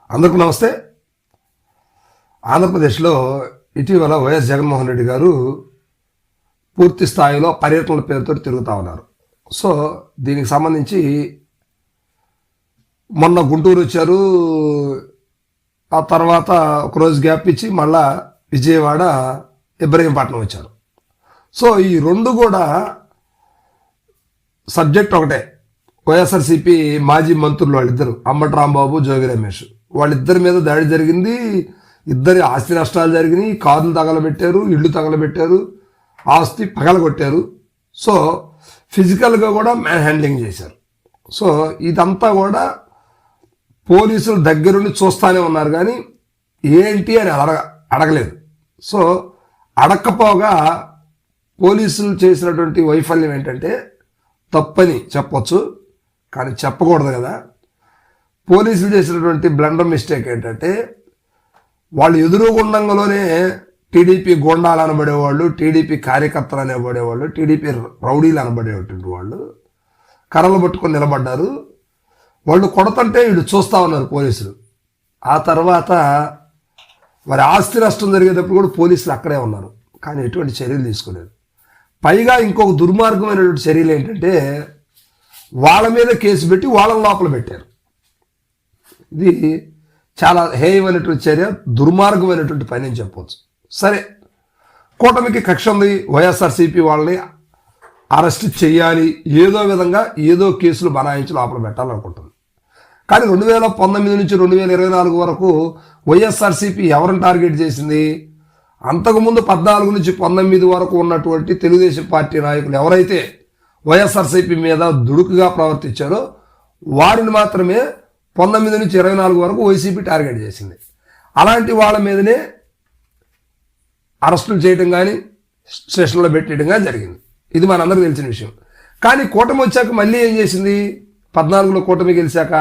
అందరికీ నమస్తే. ఆంధ్రప్రదేశ్లో ఇటీవల వైఎస్ జగన్మోహన్ రెడ్డి గారు పూర్తి స్థాయిలో పర్యటనల పేరుతో తిరుగుతూ ఉన్నారు. సో దీనికి సంబంధించి మొన్న గుంటూరు వచ్చారు, ఆ తర్వాత ఒకరోజు గ్యాప్ ఇచ్చి మళ్ళా విజయవాడ, ఇబ్రహీంపట్నం వచ్చారు. సో ఈ రెండు కూడా సబ్జెక్ట్ ఒకటే. వైఎస్ఆర్సీపీ మాజీ మంత్రులు వాళ్ళిద్దరు, అంబటి రాంబాబు, జోగి రమేష్, వాళ్ళిద్దరి మీద దాడి జరిగింది. ఇద్దరి ఆస్తి నష్టాలు జరిగినాయి. కార్లు తగలబెట్టారు, ఇళ్ళు తగలబెట్టారు, ఆస్తి పగలగొట్టారు. సో ఫిజికల్గా కూడా మ్యాన్ హ్యాండ్లింగ్ చేశారు. సో ఇదంతా కూడా పోలీసులు దగ్గరుండి చూస్తూనే ఉన్నారు, కానీ ఏంటి అని అడగలేదు. సో అడక్కపోగా పోలీసులు చేసినటువంటి వైఫల్యం ఏంటంటే, తప్పని చెప్పొచ్చు కానీ చెప్పకూడదు కదా. పోలీసులు చేసినటువంటి బ్లండర్ మిస్టేక్ ఏంటంటే, వాళ్ళు ఎదురుగుండంలోనే టీడీపీ గోండాలు అనబడేవాళ్ళు, టీడీపీ కార్యకర్తలు అనబడేవాళ్ళు, టీడీపీ రౌడీలు అనబడేటువంటి వాళ్ళు కర్రలు పట్టుకొని నిలబడ్డారు. వాళ్ళు కొడతంటే వీళ్ళు చూస్తూ ఉన్నారు పోలీసులు. ఆ తర్వాత వారి ఆస్తి నష్టం జరిగేటప్పుడు కూడా పోలీసులు అక్కడే ఉన్నారు, కానీ ఎటువంటి చర్యలు తీసుకోలేదు. పైగా ఇంకొక దుర్మార్గమైనటువంటి చర్యలు ఏంటంటే, వాళ్ళ మీద కేసు పెట్టి వాళ్ళని లోపల పెట్టారు. ఇది చాలా హేయమైనటువంటి చర్య, దుర్మార్గమైనటువంటి పని అని చెప్పవచ్చు. సరే, కూటమికి కక్ష ఉంది, వైఎస్ఆర్సీపీ వాళ్ళని అరెస్ట్ చేయాలి, ఏదో విధంగా ఏదో కేసులు బనాయించి లోపల పెట్టాలనుకుంటుంది. కానీ 2019 నుంచి 2024 వరకు వైఎస్ఆర్సీపీ ఎవరిని టార్గెట్ చేసింది? అంతకుముందు 14 నుంచి 19 వరకు ఉన్నటువంటి తెలుగుదేశం పార్టీ నాయకులు ఎవరైతే వైఎస్ఆర్సీపీ మీద దుడుకుగా ప్రవర్తించారో వారిని మాత్రమే 19 నుంచి 24 వరకు వైసీపీ టార్గెట్ చేసింది. అలాంటి వాళ్ళ మీదనే అరెస్టులు చేయడం కానీ స్టేషన్లో పెట్టేయడం కానీ జరిగింది. ఇది మనందరికీ తెలిసిన విషయం. కానీ కూటమి వచ్చాక మళ్ళీ ఏం చేసింది? 14లో కూటమి గెలిచాక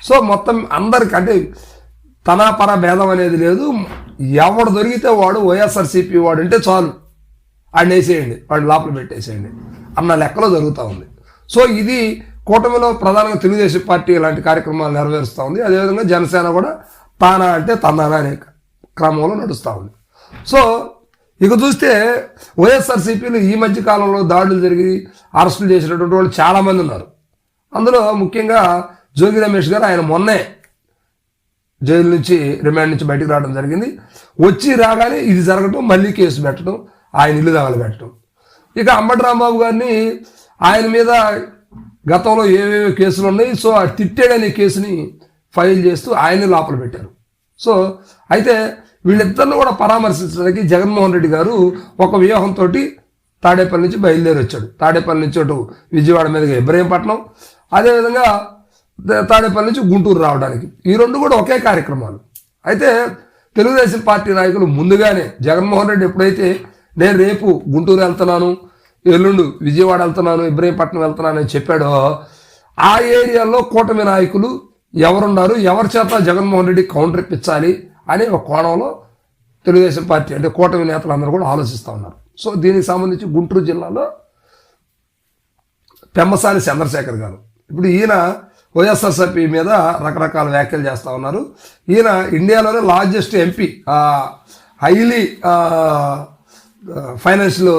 సో మొత్తం అందరికి, అంటే తనాపర భేదం అనేది లేదు, ఎవడు దొరికితే వాడు వైఎస్ఆర్సీపీ వాడు అంటే చాలు, వాడిని వేసేయండి, వాడిని లోపల పెట్టేసేయండి అన్న లెక్కలో జరుగుతూ ఉంది. సో ఇది కూటమిలో ప్రధానంగా తెలుగుదేశం పార్టీ ఇలాంటి కార్యక్రమాలు నెరవేరుస్తూ ఉంది. అదేవిధంగా జనసేన కూడా తానా అంటే తందానా అనే క్రమంలో నడుస్తూ ఉంది. సో ఇక చూస్తే వైఎస్ఆర్సీపీలు ఈ మధ్య కాలంలో దాడులు జరిగి అరెస్టులు చేసినటువంటి వాళ్ళు చాలామంది ఉన్నారు. అందులో ముఖ్యంగా జోగి రమేష్ గారు, ఆయన మొన్నే జైలు నుంచి, రిమాండ్ నుంచి బయటకు రావడం జరిగింది. వచ్చి రాగానే ఇది జరగటం, మళ్ళీ కేసు పెట్టడం, ఆయన ఇల్లు తగలబెట్టడం. ఇక అంబటి రాంబాబు గారిని, ఆయన మీద గతంలో ఏవేవో కేసులు ఉన్నాయి, సో ఆ తిట్టాడనే కేసుని ఫైల్ చేస్తూ ఆయన్ని లోపల పెట్టారు. సో అయితే వీళ్ళిద్దరిని కూడా పరామర్శించడానికి జగన్మోహన్ రెడ్డి గారు ఒక వ్యూహంతో తాడేపల్లి నుంచి బయలుదేరి వచ్చాడు. తాడేపల్లి నుంచి అటు విజయవాడ మీదుగా ఇబ్రహీంపట్నం, అదేవిధంగా తాడేపల్లి నుంచి గుంటూరు రావడానికి, ఈ రెండు కూడా ఒకే కార్యక్రమాలు. అయితే తెలుగుదేశం పార్టీ నాయకులు ముందుగానే, జగన్మోహన్ రెడ్డి ఎప్పుడైతే నేను రేపు గుంటూరు వెళ్తున్నాను, ఎల్లుండు విజయవాడ వెళ్తున్నాను, ఇబ్రహీంపట్నం వెళ్తున్నాను అని చెప్పాడో, ఆ ఏరియాలో కూటమి నాయకులు ఎవరున్నారు, ఎవరి చేత జగన్మోహన్ రెడ్డి కౌంటర్ ఇప్పించాలి అనే ఒక కోణంలో తెలుగుదేశం పార్టీ అంటే కూటమి నేతలందరూ కూడా ఆలోచిస్తూ ఉన్నారు. సో దీనికి సంబంధించి గుంటూరు జిల్లాలో పెమ్మసాని చంద్రశేఖర్ గారు, ఇప్పుడు ఈయన వైఎస్ఆర్సీపీ మీద రకరకాల వ్యాఖ్యలు చేస్తూ ఉన్నారు. ఈయన ఇండియాలోనే లార్జెస్ట్ ఎంపీ, హైలీ ఫైనాన్షియల్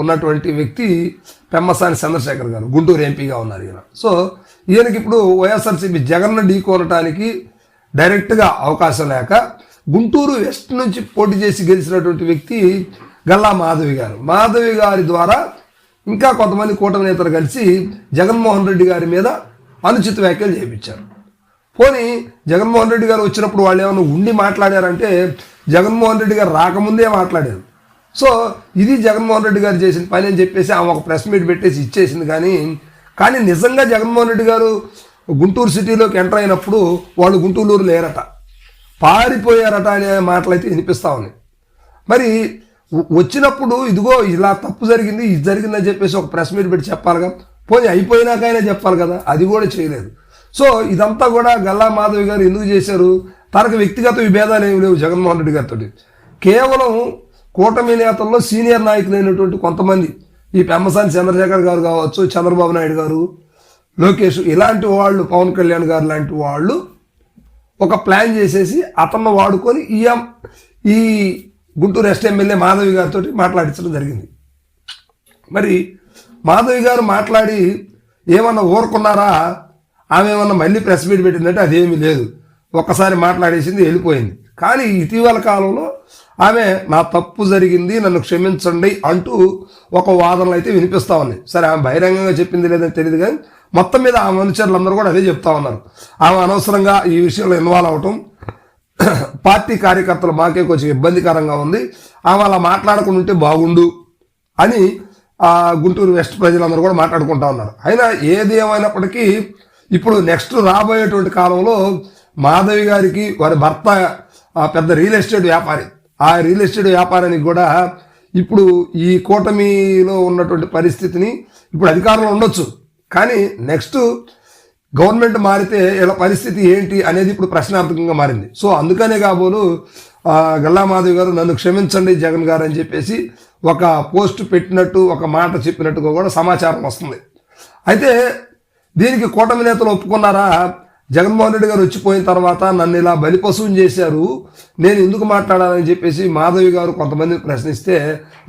ఉన్నటువంటి వ్యక్తి పెమ్మసాని చంద్రశేఖర్ గారు, గుంటూరు ఎంపీగా ఉన్నారు ఈయన. సో ఈయనకి ఇప్పుడు వైఎస్ఆర్సీపీ జగన్ను ఢీకొనటానికి డైరెక్ట్గా అవకాశం లేక గుంటూరు వెస్ట్ నుంచి పోటీ చేసి గెలిచినటువంటి వ్యక్తి గల్లా మాధవి గారు. మాధవి గారి ద్వారా ఇంకా కొంతమంది కూటమి నేతలు కలిసి జగన్మోహన్ రెడ్డి గారి మీద అనుచిత వ్యాఖ్యలు చేయించారు. పోనీ జగన్మోహన్ రెడ్డి గారు వచ్చినప్పుడు వాళ్ళు ఏమైనా ఉండి మాట్లాడారంటే, జగన్మోహన్ రెడ్డి గారు రాకముందే మాట్లాడారు. సో ఇది జగన్మోహన్ రెడ్డి గారు చేసిన పని అని చెప్పేసి ఆమె ఒక ప్రెస్ మీట్ పెట్టేసి ఇచ్చేసింది. కానీ నిజంగా జగన్మోహన్ రెడ్డి గారు గుంటూరు సిటీలోకి ఎంటర్ అయినప్పుడు వాళ్ళు గుంటూరు లేరట, పారిపోయారట అనే మాటలైతే వినిపిస్తూ ఉన్నాయి. మరి వచ్చినప్పుడు ఇదిగో ఇలా తప్పు జరిగింది, ఇది జరిగిందని చెప్పేసి ఒక ప్రెస్ మీట్ పెట్టి చెప్పాలిగా, పోనీ అయిపోయినాకైనా చెప్పాలి కదా, అది కూడా చేయలేదు. సో ఇదంతా కూడా గల్లా మాధవి గారు ఎందుకు చేశారు? తనకు వ్యక్తిగత విభేదాలు ఏమి లేవు జగన్మోహన్ రెడ్డి గారితో. కేవలం కూటమి నేతల్లో సీనియర్ నాయకులైనటువంటి కొంతమంది, ఈ పెమ్మసాని చంద్రశేఖర్ గారు కావచ్చు, చంద్రబాబు నాయుడు గారు, లోకేష్, ఇలాంటి వాళ్ళు, పవన్ కళ్యాణ్ గారు లాంటి వాళ్ళు ఒక ప్లాన్ చేసేసి అతన్ని వాడుకొని ఈ గుంటూరు ఎస్టీ ఎమ్మెల్యే మాధవి గారితో మాట్లాడించడం జరిగింది. మరి మాధవి గారు మాట్లాడి ఏమన్నా ఊరుకున్నారా, ఆమె ఏమన్నా మళ్ళీ ప్రెస్ మీట్ పెట్టిందంటే అదేమీ లేదు. ఒక్కసారి మాట్లాడేసింది, వెళ్ళిపోయింది. కానీ ఇటీవల కాలంలో ఆమె నా తప్పు జరిగింది, నన్ను క్షమించండి అంటూ ఒక వాదనలు అయితే వినిపిస్తూ ఉన్నాయి. సరే, ఆమె బహిరంగంగా చెప్పింది లేదని తెలియదు, కానీ మొత్తం మీద ఆమె అనుచరులందరూ కూడా అదే చెప్తా ఉన్నారు. ఆమె అనవసరంగా ఈ విషయంలో ఇన్వాల్వ్ అవటం పార్టీ కార్యకర్తలు మాకే కొంచెం ఇబ్బందికరంగా ఉంది, ఆమె అలా మాట్లాడకుండా ఉంటే బాగుండు అని గుంటూరు వెస్ట్ ప్రజలందరూ కూడా మాట్లాడుకుంటా ఉన్నారు. అయినా ఏది ఏమైనప్పటికీ ఇప్పుడు నెక్స్ట్ రాబోయేటువంటి కాలంలో మాధవి గారికి వారి భర్త పెద్ద రియల్ ఎస్టేట్ వ్యాపారి, ఆ రియల్ ఎస్టేట్ వ్యాపారానికి కూడా ఇప్పుడు ఈ కూటమిలో ఉన్నటువంటి పరిస్థితిని, ఇప్పుడు అధికారంలో ఉండొచ్చు కానీ నెక్స్ట్ గవర్నమెంట్ మారితే ఇలా పరిస్థితి ఏంటి అనేది ఇప్పుడు ప్రశ్నార్థకంగా మారింది. సో అందుకనే కాబోలు గల్లా మాధవి గారు నన్ను క్షమించండి జగన్ గారు అని చెప్పేసి ఒక పోస్ట్ పెట్టినట్టు, ఒక మాట చెప్పినట్టుగా కూడా సమాచారం వస్తుంది. అయితే దీనికి కూటమి నేతలు ఒప్పుకున్నారా? జగన్మోహన్ రెడ్డి గారు వచ్చిపోయిన తర్వాత నన్ను ఇలా బలిపశువుని చేశారు, నేను ఎందుకు మాట్లాడాలని చెప్పేసి మాధవి గారు కొంతమందిని ప్రశ్నిస్తే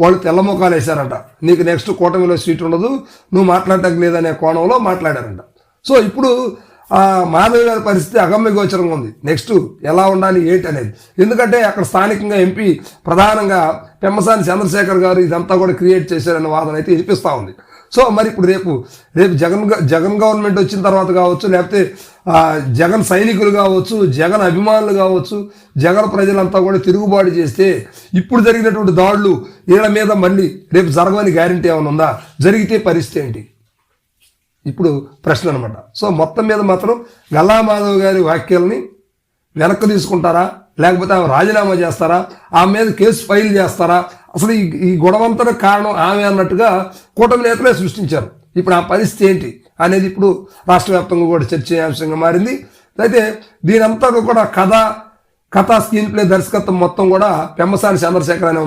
వాళ్ళు తెల్లముఖాలు వేశారంట. నీకు నెక్స్ట్ కూటమిలో సీట్ ఉండదు, నువ్వు మాట్లాడటం లేదనే కోణంలో మాట్లాడారంట. సో ఇప్పుడు మాధవి గారి పరిస్థితి అగమ్య గోచరంగా ఉంది. నెక్స్ట్ ఎలా ఉండాలి ఏంటి అనేది, ఎందుకంటే అక్కడ స్థానికంగా ఎంపీ ప్రధానంగా పెమ్మసాని చంద్రశేఖర్ గారు ఇదంతా కూడా క్రియేట్ చేశారనే వాదన అయితే వినిపిస్తూ ఉంది. సో మరి ఇప్పుడు రేపు జగన్ గవర్నమెంట్ వచ్చిన తర్వాత కావచ్చు, లేకపోతే జగన్ సైనికులు కావచ్చు, జగన్ అభిమానులు కావచ్చు, జగన్ ప్రజలంతా కూడా తిరుగుబాటు చేస్తే ఇప్పుడు జరిగినటువంటి దాడులు వీళ్ళ మీద మళ్ళీ రేపు జరగని గ్యారంటీ ఏమైనా ఉందా? జరిగితే పరిస్థితి ఏంటి? ఇప్పుడు ప్రశ్న అనమాట. సో మొత్తం మీద మాత్రం గల్లా మాధవ్ గారి వ్యాఖ్యల్ని వెనక్కి తీసుకుంటారా, లేకపోతే ఆమె రాజీనామా చేస్తారా, ఆమె మీద కేసు ఫైల్ చేస్తారా? అసలు ఈ గొడవంతర కారణం ఆమె అన్నట్టుగా కూటమి నేతలే సృష్టించారు. ఇప్పుడు ఆ పరిస్థితి ఏంటి అనేది ఇప్పుడు రాష్ట్ర వ్యాప్తంగా కూడా చర్చనీయాంశంగా మారింది. అయితే దీనంతా కూడా కథ స్క్రీన్ ప్లే దర్శకత్వం మొత్తం కూడా పెమ్మసాని చంద్రశేఖర్ అనే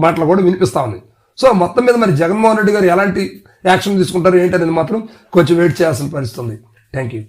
మాటలు కూడా వినిపిస్తా ఉంది. సో మొత్తం మీద మరి జగన్మోహన్ రెడ్డి గారు ఎలాంటి యాక్షన్ తీసుకుంటారు ఏంటి అనేది మాత్రం కొంచెం వెయిట్ చేయాల్సిన పరిస్థితి ఉంది. Thank you.